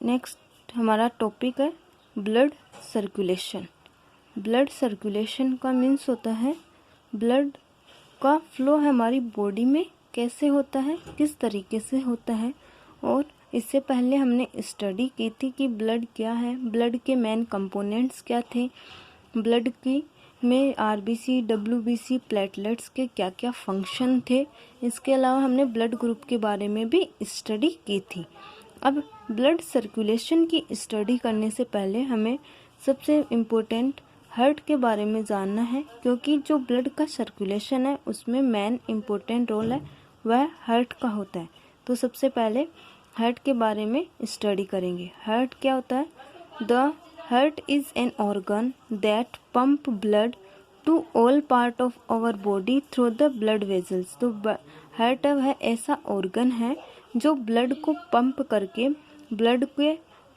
Next हमारा topic है blood circulation. Blood circulation का मीन्स होता है ब्लड का फ्लो हमारी बॉडी में कैसे होता है, किस तरीके से होता है। और इससे पहले हमने स्टडी की थी कि ब्लड क्या है, ब्लड के मेन कंपोनेंट्स क्या थे, ब्लड की में आरबीसी, डब्ल्यूबीसी, प्लेटलेट्स के क्या क्या फंक्शन थे। इसके अलावा हमने ब्लड ग्रुप के बारे में भी स्टडी की थी। अब ब्लड सर्कुलेशन की स्टडी करने से पहले हमें सबसे इम्पोर्टेंट हार्ट के बारे में जानना है, क्योंकि जो ब्लड का सर्कुलेशन है उसमें मेन इम्पोर्टेंट रोल है वह हार्ट का होता है। तो सबसे पहले हार्ट के बारे में स्टडी करेंगे। हार्ट क्या होता है? The heart is an organ that pump blood to all part of our body through the blood vessels. तो हार्ट वह ऐसा ऑर्गन है जो ब्लड को पंप करके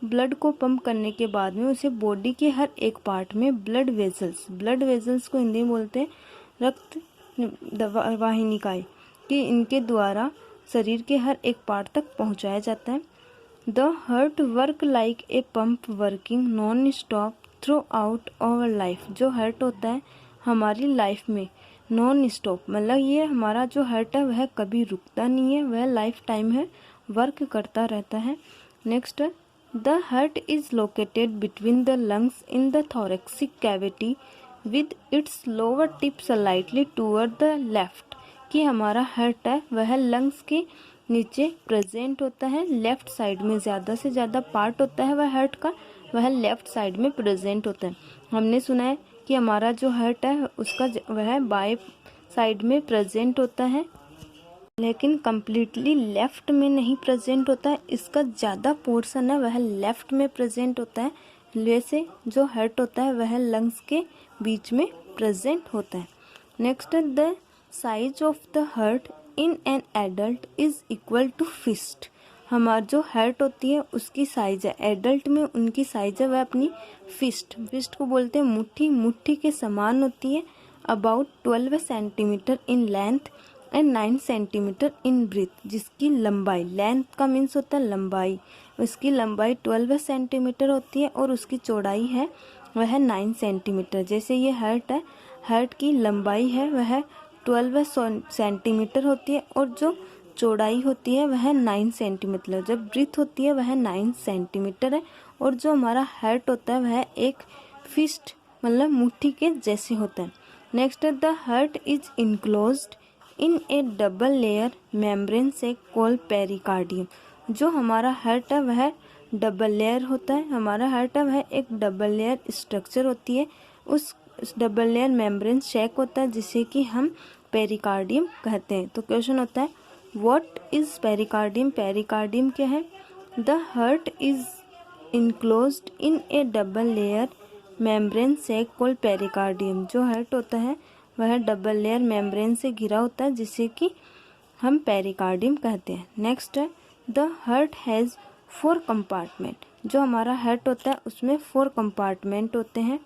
ब्लड को पंप करने के बाद में उसे बॉडी के हर एक पार्ट में ब्लड वेजल्स को हिंदी में बोलते हैं रक्त वाहिनिकाएं, कि इनके द्वारा शरीर के हर एक पार्ट तक पहुंचाया जाता है। The heart work like a pump working non stop throughout our life. जो हार्ट होता है हमारी लाइफ में नॉन स्टॉप, मतलब ये हमारा जो हार्ट है वह कभी रुकता नहीं है, वह लाइफ टाइम है वर्क करता रहता है। Next, the heart is located between the lungs in the थोरेक्सिक cavity with its lower tip slightly toward the left. कि हमारा हार्ट है वह लंग्स के नीचे प्रेजेंट होता है, लेफ्ट साइड में ज़्यादा से ज़्यादा पार्ट होता है वह हार्ट का, वह लेफ्ट साइड में प्रेजेंट होता है। हमने सुना है कि हमारा जो हार्ट है उसका वह बाएं साइड में प्रेजेंट होता है, लेकिन कम्प्लीटली लेफ्ट में नहीं प्रेजेंट होता है। इसका ज़्यादा पोर्शन है वह लेफ्ट में प्रेजेंट होता है। वैसे जो हार्ट होता है वह लंग्स के बीच में प्रेजेंट होता है। Next, the size of the heart in an adult is equal to fist. हमारा जो हार्ट होती है उसकी साइज है, एडल्ट में उनकी साइज है वह अपनी फिस्ट को बोलते हैं मुट्ठी के समान होती है। About 12 centimetre in length and 9 centimetre in breadth. जिसकी लंबाई, लेंथ का मीन्स होता है लंबाई, उसकी लंबाई 12 सेंटीमीटर होती है और उसकी चौड़ाई है वह 9 सेंटीमीटर। जैसे ये हार्ट है, हार्ट की लंबाई है वह 12 सेंटीमीटर होती है और जो चौड़ाई होती है वह 9 सेंटीमीटर, जब ब्रीथ होती है वह 9 सेंटीमीटर है। और जो हमारा हार्ट होता है वह एक फिस्ट मतलब मुट्ठी के जैसे होता है। Next, the heart is enclosed in A double layer membrane से कॉल्ड पेरिकार्डियम। जो हमारा हार्ट है वह डबल लेयर होता है, हमारा हार्ट है वह एक डबल लेयर स्ट्रक्चर होती है, उस डबल लेयर मेम्ब्रेन शेक होता है जिसे कि हम पेरिकार्डियम कहते हैं। तो क्वेश्चन होता है व्हाट इज पेरिकार्डियम? पेरिकार्डियम क्या है? The heart is enclosed in A double layer membrane shake called pericardium. जो हार्ट होता है वह डबल लेयर मेम्ब्रेन से घिरा होता है जिसे कि हम पेरिकार्डियम कहते हैं। नेक्स्ट है द हार्ट हैज़ 4 कंपार्टमेंट। जो हमारा हार्ट होता है उसमें 4 कंपार्टमेंट होते हैं।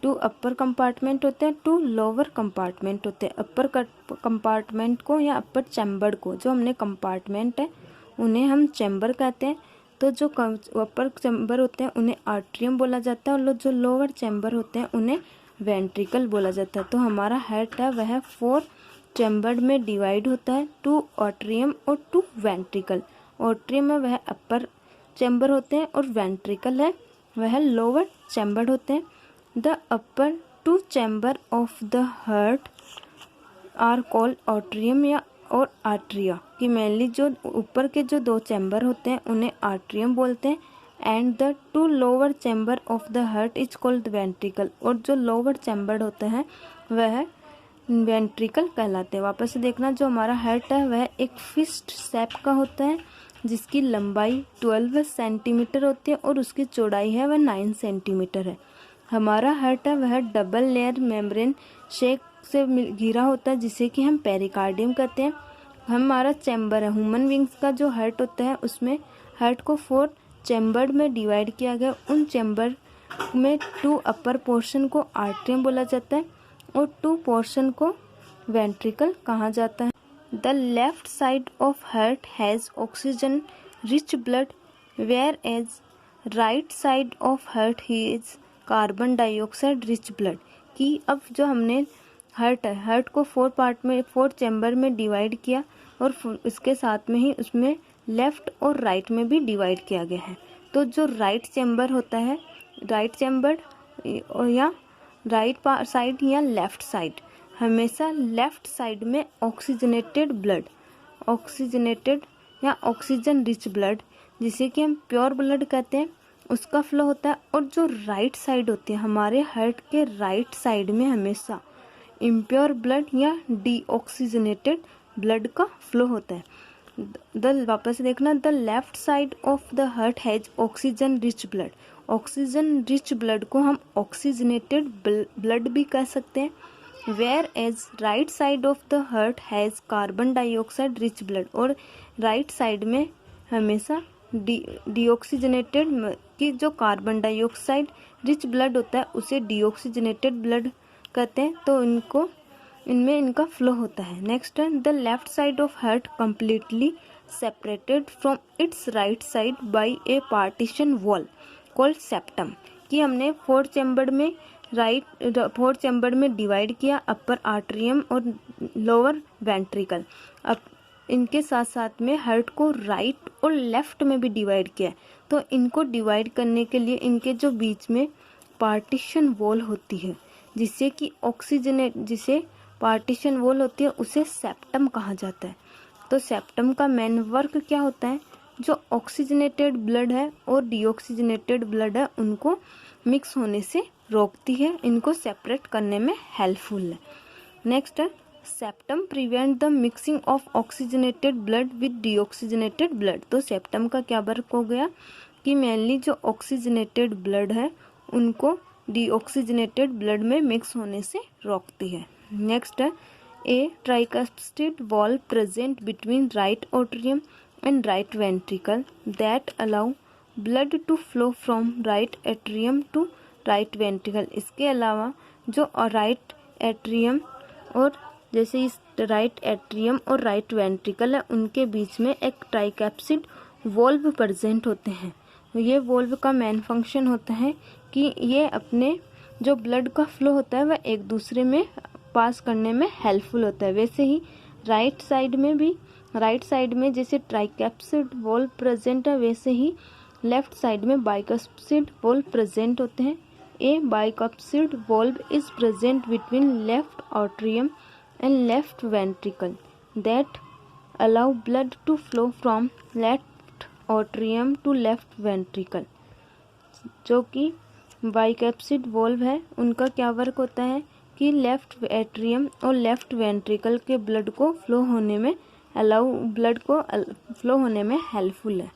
2 अपर कंपार्टमेंट होते हैं, 2 लोअर कंपार्टमेंट होते हैं। अपर कंपार्टमेंट को या अपर चैम्बर को, जो हमने कंपार्टमेंट है उन्हें हम चैम्बर कहते हैं। तो जो अपर चैम्बर होते हैं उन्हें आर्ट्रियम बोला जाता है और जो लोअर चैम्बर होते हैं उन्हें वेंट्रिकल बोला जाता है। तो हमारा हार्ट है वह 4 चैम्बर में डिवाइड होता है, 2 आर्ट्रियम और 2 वेंट्रिकल। आर्ट्रियम में वह अपर चैम्बर होते हैं और वेंट्रिकल है वह लोअर चैम्बर होते हैं। The upper 2 chamber of the heart are called atrium या और आर्ट्रिया। कि मेनली जो ऊपर के जो 2 चैम्बर होते हैं उन्हें आर्ट्रियम बोलते हैं। And the 2 lower chamber of the heart is called ventricle. और जो लोअर चैम्बर होते हैं वह वेंट्रिकल कहलाते हैं। वापस से देखना, जो हमारा हार्ट है वह एक फिस्ट शेप का होता है जिसकी लंबाई 12 सेंटीमीटर होती है और उसकी चौड़ाई है वह 9 सेंटीमीटर है। हमारा हार्ट है वह डबल लेयर मेम्ब्रेन शेक से घिरा होता है जिसे कि हम पेरिकार्डियम कहते हैं। हमारा चैम्बर है, ह्यूमन बींग्स का जो हार्ट होता है उसमें हार्ट को 4 चैम्बर में डिवाइड किया गया। उन चैम्बर में 2 अपर पोर्शन को आर्ट्रियम बोला जाता है और 2 पोर्शन को वेंट्रिकल कहा जाता है। The left side of heart has oxygen rich blood whereas right side of heart is carbon dioxide rich blood. कि अब जो हमने हार्ट को 4 चैम्बर में डिवाइड किया और इसके साथ में ही उसमें लेफ्ट और राइट में भी डिवाइड किया गया है। तो जो राइट चैम्बर होता है, राइट चैम्बर या राइट साइड या लेफ्ट साइड, हमेशा लेफ्ट साइड में ऑक्सीजनेटेड ब्लड, ऑक्सीजनेटेड या ऑक्सीजन रिच ब्लड, जिसे कि हम प्योर ब्लड कहते हैं, उसका फ्लो होता है। और जो राइट साइड होती है, हमारे हार्ट के राइट साइड में हमेशा इम्प्योर ब्लड या डीऑक्सीजनेटेड ब्लड का फ्लो होता है। वापस से देखना, the left side of the heart has oxygen rich blood. Oxygen rich blood को हम ऑक्सीजनेटेड ब्लड भी कह सकते हैं। Whereas right side of the heart has carbon dioxide rich blood. और राइट साइड में हमेशा डीऑक्सीजनेटेड की जो कार्बन डाइऑक्साइड रिच ब्लड होता है उसे डीऑक्सीजनेटेड ब्लड कहते हैं। तो इनमें इनका फ्लो होता है। नेक्स्ट है, the left side of heart completely separated from its right side by A partition wall called septum. कि हमने 4 चैम्बर में डिवाइड किया, अपर आर्टरियम और लोअर वेंट्रिकल। अब इनके साथ साथ में हार्ट को राइट और लेफ्ट में भी डिवाइड किया। तो इनको डिवाइड करने के लिए इनके जो बीच में पार्टीशन वॉल होती है, जिसे पार्टीशन वॉल होती है, उसे सेप्टम कहा जाता है। तो सेप्टम का मेन वर्क क्या होता है? जो ऑक्सीजनेटेड ब्लड है और डीऑक्सीजनेटेड ब्लड है उनको मिक्स होने से रोकती है, इनको सेपरेट करने में हेल्पफुल है। नेक्स्ट है, septum prevent the mixing of oxygenated blood with deoxygenated blood. तो सेप्टम का क्या वर्क हो गया कि मेनली जो ऑक्सीजनेटेड ब्लड है उनको डीऑक्सीजनेटेड ब्लड में मिक्स होने से रोकती है। नेक्स्ट है, a tricuspid valve present between right atrium and right ventricle that allow blood to flow from right atrium to right ventricle. इसके अलावा जो राइट एट्रियम और जैसे इस राइट एट्रियम और राइट वेंट्रिकल है उनके बीच में एक ट्राइकैप्सिड वॉल्व प्रेजेंट होते हैं। ये वॉल्व का मेन फंक्शन होता है कि ये अपने जो ब्लड का फ्लो होता है वह एक दूसरे में पास करने में हेल्पफुल होता है। वैसे ही राइट साइड में जैसे ट्राइकैप्सिड वॉल्व प्रेजेंट है, वैसे ही लेफ्ट साइड में बाइकैप्सिड वॉल्व प्रेजेंट होते हैं। A bicuspid valve is present between left atrium and left ventricle that allow blood to flow from left atrium to left ventricle. जो कि बाइकैप्सिड वॉल्व है उनका क्या वर्क होता है कि लेफ्ट एट्रियम और लेफ्ट वेंट्रिकल के ब्लड को फ्लो होने में हेल्पफुल है।